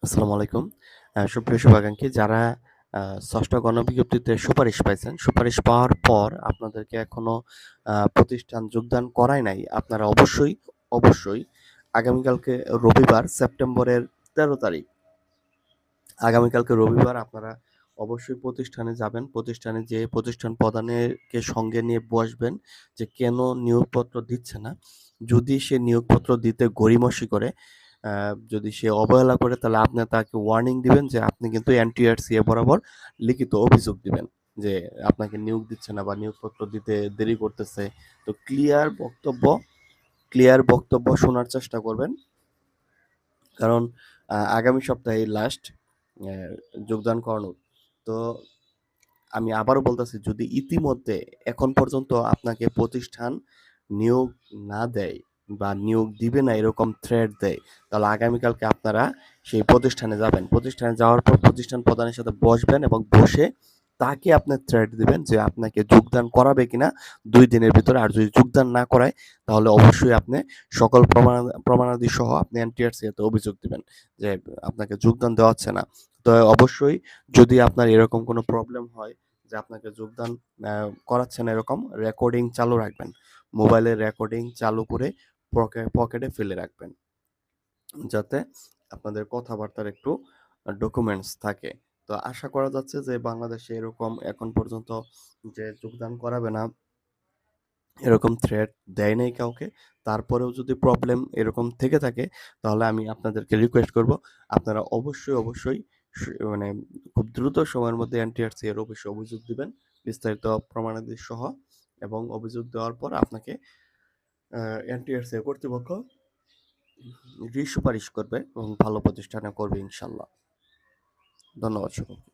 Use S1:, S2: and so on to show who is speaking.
S1: আসসালামু আলাইকুম। সুপ্রিয় শুভাকাঙ্ক্ষী যারা ৬ষ্ঠ গণবিজ্ঞপ্তিতে সুপারিশ পাইছেন, সুপারিশ পাওয়ার পর আপনাদেরকে এখনো প্রতিষ্ঠান যোগদান করায় নাই। আপনারা অবশ্যই আগামীকালকে রবিবার সেপ্টেম্বরের ১৩ তারিখ, আগামীকালকে রবিবার আপনারা অবশ্যই প্রতিষ্ঠানে যাবেন। প্রতিষ্ঠানে যেয়ে প্রতিষ্ঠান প্রধানেরকে সঙ্গে নিয়ে বসবেন যে কেন নিয়োগপত্র দিচ্ছে না। যদি সে নিয়োগপত্র দিতে গড়িমসি করে, যদি সে অবহেলা করে তাহলে আপনি তাকে ওয়ার্নিং দিবেন যে আপনি কিন্তু এনটিআরসি বরাবর লিখিত অভিযোগ দিবেন যে আপনাকে নিয়োগ দিচ্ছে না বা নিয়োগপত্র দিতে দেরি করতেছে। তো ক্লিয়ার বক্তব্য শোনার চেষ্টা করবেন। কারণ আগামী সপ্তাহে লাস্ট যোগদান করানোর। তো আমি আবারও বলতেছি, যদি ইতিমধ্যে এখন পর্যন্ত আপনাকে প্রতিষ্ঠান নিয়োগ না দেয় বা নিয়োগ দিবে না এরকম থ্রেট দেয়, তাহলে আগামীকালকে আপনারা সেই প্রতিষ্ঠানে যাবেন। প্রতিষ্ঠানে যাওয়ার পর প্রতিষ্ঠান প্রধানের সাথে বসবেন এবং বসে তাকে আপনি থ্রেট দিবেন যে আপনাকে যোগদান করাবে কিনা 2 দিনের ভিতরে। আর যদি যোগদান না করায় তাহলে অবশ্যই আপনি সকল প্রমাণাদি সহ আপনি এনটিআরসি এতে অভিযোগ দিবেন যে আপনাকে যোগদান দেওয়া হচ্ছে না। তো অবশ্যই যদি আপনার এরকম কোনো প্রবলেম হয় যে আপনাকে যোগদান করাচ্ছে না, এরকম রেকর্ডিং চালু রাখবেন। মোবাইলের রেকর্ডিং চালু করে পকেটে ফেলে রাখবেন, যাতে আপনাদের কথাবার্তার একটু ডকুমেন্টস থাকে। তো আশা করা যাচ্ছে যে বাংলাদেশে এরকম এখন পর্যন্ত যে যোগদান করাবে না এরকম থ্রেট দেয় নাই কাউকে। তারপরেও যদি প্রবলেম এরকম থেকে থাকে তাহলে আমি আপনাদেরকে রিকোয়েস্ট করব আপনারা অবশ্যই মানে খুব দ্রুত সময়ের মধ্যে এনটিআরসি এর অফিসে অভিযোগ দিবেন বিস্তারিত প্রমাণাদি সহ। এবং অভিযোগ দেওয়ার পর আপনাকে এনটিআরসি কর্তৃপক্ষ সুপারিশ করবে এবং ভালো প্রতিষ্ঠানে করবে ইনশাল্লাহ। ধন্যবাদ সকলকে।